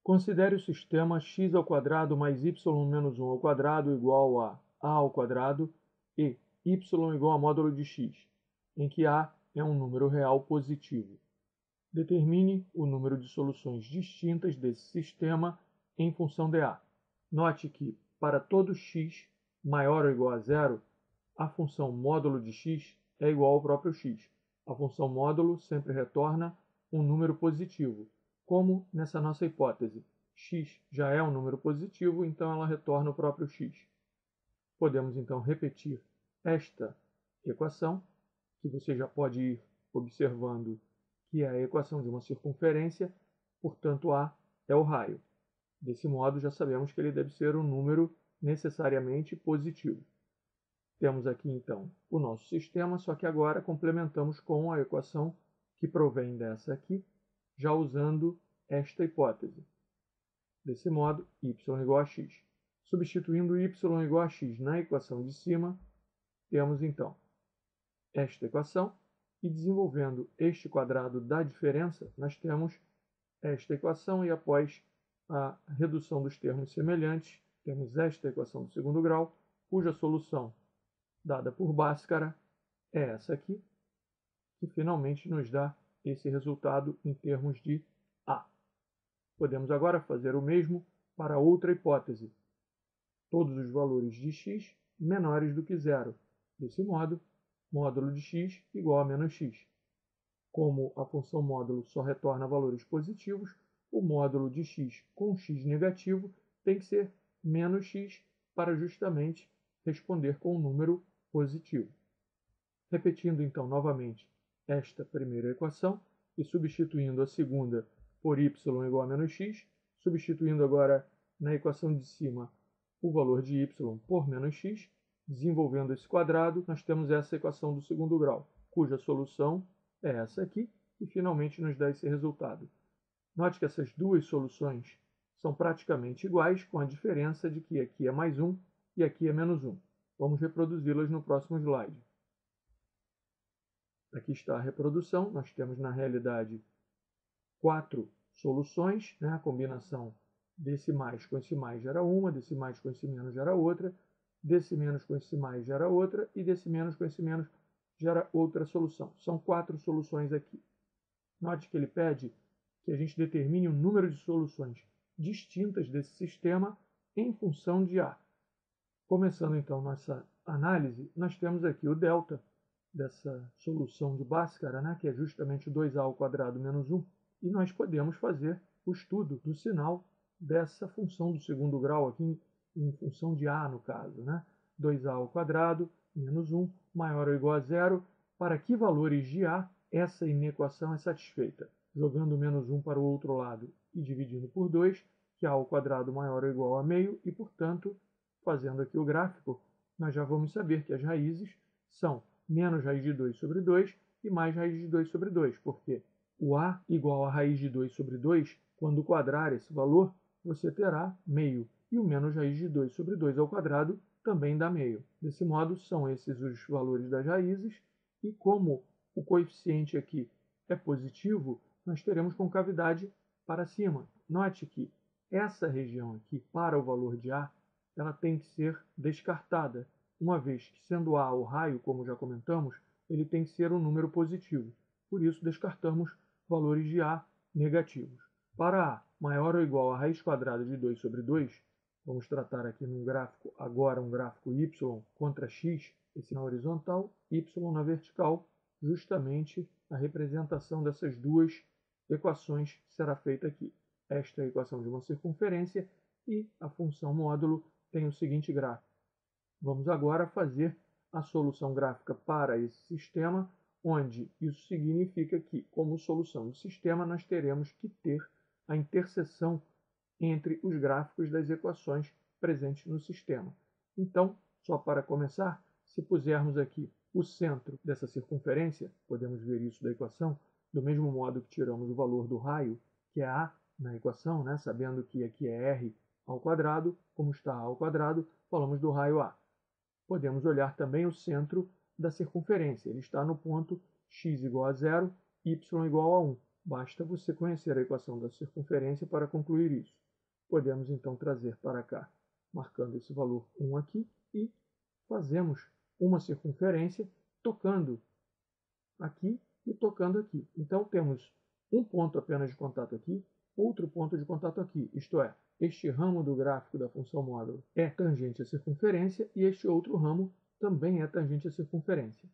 Considere o sistema x² mais y menos 1 ao quadrado igual a ao quadrado e y igual a módulo de x, em que a é um número real positivo. Determine o número de soluções distintas desse sistema em função de a. Note que, para todo x maior ou igual a zero, a função módulo de x é igual ao próprio x. A função módulo sempre retorna um número positivo, como nessa nossa hipótese. X já é um número positivo, então ela retorna o próprio x. Podemos então repetir esta equação, que você já pode ir observando que é a equação de uma circunferência, portanto a é o raio. Desse modo já sabemos que ele deve ser um número necessariamente positivo. Temos aqui então o nosso sistema, só que agora complementamos com a equação que provém dessa aqui, já usando esta hipótese. Desse modo, y igual a x. Substituindo y igual a x na equação de cima, temos então esta equação, e desenvolvendo este quadrado da diferença, nós temos esta equação, e após a redução dos termos semelhantes, temos esta equação do segundo grau, cuja solução dada por Bhaskara é essa aqui, que finalmente nos dá esse resultado em termos de a. Podemos agora fazer o mesmo para outra hipótese. Todos os valores de x menores do que zero. Desse modo, módulo de x igual a menos x. Como a função módulo só retorna valores positivos, o módulo de x com x negativo tem que ser menos x para justamente responder com um número positivo. Repetindo então novamente esta primeira equação e substituindo a segunda por y igual a menos x, substituindo agora na equação de cima o valor de y por menos x, desenvolvendo esse quadrado, nós temos essa equação do segundo grau, cuja solução é essa aqui, e finalmente nos dá esse resultado. Note que essas duas soluções são praticamente iguais, com a diferença de que aqui é mais 1 e aqui é menos 1. Vamos reproduzi-las no próximo slide. Aqui está a reprodução. Nós temos, na realidade, 4 soluções, né? A combinação desse mais com esse mais gera uma, desse mais com esse menos gera outra, desse menos com esse mais gera outra, e desse menos com esse menos gera outra solução. São 4 soluções aqui. Note que ele pede que a gente determine o número de soluções distintas desse sistema em função de a. Começando então nossa análise, nós temos aqui o delta dessa solução de Bhaskara, né, que é justamente 2a ao quadrado menos 1, e nós podemos fazer o estudo do sinal dessa função do segundo grau aqui em função de a, no caso, né? 2a ao quadrado menos 1 maior ou igual a zero. Para que valores de a essa inequação é satisfeita? Jogando menos 1 para o outro lado e dividindo por 2, que a ao quadrado maior ou igual a meio, e, portanto, fazendo aqui o gráfico, nós já vamos saber que as raízes são menos raiz de 2 sobre 2 e mais raiz de 2 sobre 2, porque o a igual a raiz de 2 sobre 2, quando quadrar esse valor, você terá meio, e o menos raiz de 2 sobre 2 ao quadrado também dá meio. Desse modo, são esses os valores das raízes, e como o coeficiente aqui é positivo, nós teremos concavidade para cima. Note que essa região aqui, para o valor de a, ela tem que ser descartada, uma vez que, sendo a o raio, como já comentamos, ele tem que ser um número positivo. Por isso, descartamos valores de a negativos. Para a maior ou igual a raiz quadrada de 2 sobre 2, vamos tratar aqui num gráfico, agora um gráfico y contra x, esse na horizontal, y na vertical, justamente a representação dessas duas equações será feita aqui. Esta é a equação de uma circunferência e a função módulo tem o seguinte gráfico. Vamos agora fazer a solução gráfica para esse sistema, onde isso significa que, como solução de sistema, nós teremos que ter a interseção entre os gráficos das equações presentes no sistema. Então, só para começar, se pusermos aqui o centro dessa circunferência, podemos ver isso da equação, do mesmo modo que tiramos o valor do raio, que é a na equação, né, sabendo que aqui é r ao quadrado, como está a ao quadrado, falamos do raio a. Podemos olhar também o centro da circunferência. Ele está no ponto x igual a 0, y igual a 1. basta você conhecer a equação da circunferência para concluir isso. Podemos então trazer para cá, marcando esse valor 1 aqui, e fazemos uma circunferência tocando aqui e tocando aqui. Então temos um ponto apenas de contato aqui, outro ponto de contato aqui, isto é, este ramo do gráfico da função módulo é tangente à circunferência e este outro ramo também é tangente à circunferência.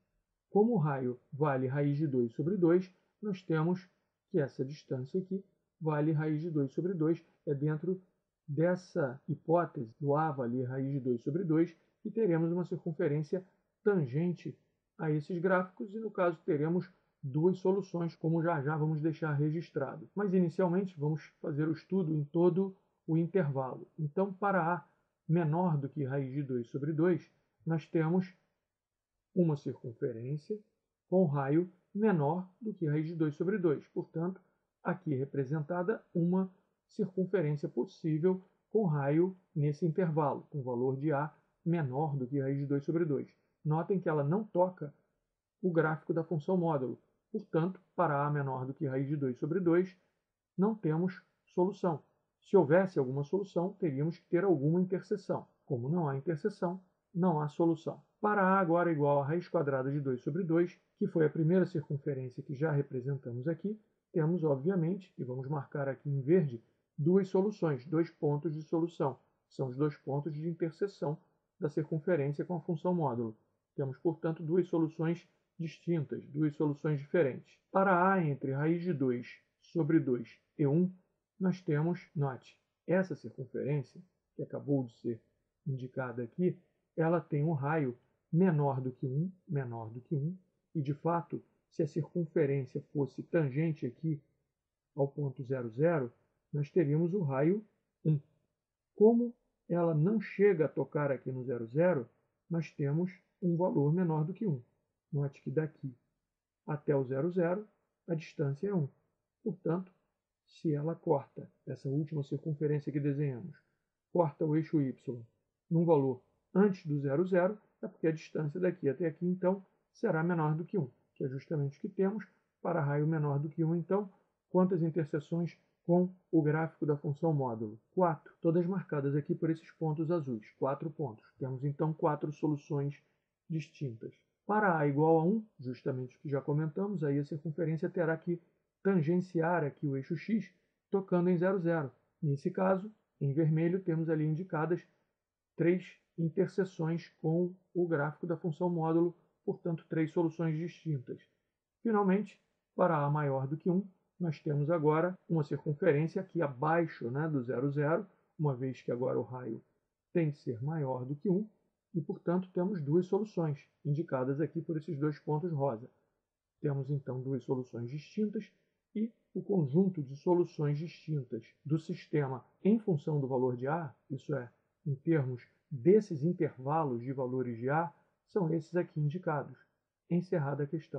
Como o raio vale raiz de 2 sobre 2, nós temos que essa distância aqui vale raiz de 2 sobre 2, é dentro dessa hipótese do A valer raiz de 2 sobre 2, que teremos uma circunferência tangente a esses gráficos e, no caso, teremos duas soluções, como já vamos deixar registrado. Mas, inicialmente, vamos fazer o estudo em todo o intervalo. Então, para A menor do que raiz de 2 sobre 2, nós temos uma circunferência com raio menor do que raiz de 2 sobre 2. Portanto, aqui representada uma circunferência possível com raio nesse intervalo, com valor de A menor do que raiz de 2 sobre 2. Notem que ela não toca o gráfico da função módulo. Portanto, para A menor do que raiz de 2 sobre 2, não temos solução. Se houvesse alguma solução, teríamos que ter alguma interseção. Como não há interseção, não há solução. Para A agora igual a raiz quadrada de 2 sobre 2, que foi a primeira circunferência que já representamos aqui, temos, obviamente, e vamos marcar aqui em verde, duas soluções, dois pontos de solução. São os dois pontos de interseção da circunferência com a função módulo. Temos, portanto, duas soluções distintas, duas soluções diferentes. Para A entre raiz de 2 sobre 2 e 1, nós temos, note, essa circunferência, que acabou de ser indicada aqui, ela tem um raio menor do que 1, e de fato, se a circunferência fosse tangente aqui ao ponto 0, 0, nós teríamos o raio 1. Como ela não chega a tocar aqui no 0, 0, nós temos um valor menor do que 1. Note que daqui até o 0, 0, a distância é 1. Portanto, se ela corta essa última circunferência que desenhamos, corta o eixo y num valor antes do 0, 0, é porque a distância daqui até aqui, então, será menor do que 1, que é justamente o que temos para raio menor do que 1. Então, quantas interseções com o gráfico da função módulo? 4, todas marcadas aqui por esses pontos azuis, 4 pontos. Temos, então, 4 soluções distintas. Para A igual a 1, justamente o que já comentamos, aí a circunferência terá que tangenciar aqui o eixo x, tocando em 0, 0. Nesse caso, em vermelho, temos ali indicadas 3 interseções com o gráfico da função módulo, portanto, 3 soluções distintas. Finalmente, para A maior do que 1, nós temos agora uma circunferência aqui abaixo, né, do 0, 0, uma vez que agora o raio tem de ser maior do que 1, e, portanto, temos duas soluções, indicadas aqui por esses dois pontos rosa. Temos, então, duas soluções distintas e o conjunto de soluções distintas do sistema em função do valor de A, isso é, em termos desses intervalos de valores de A, são esses aqui indicados. Encerrada a questão.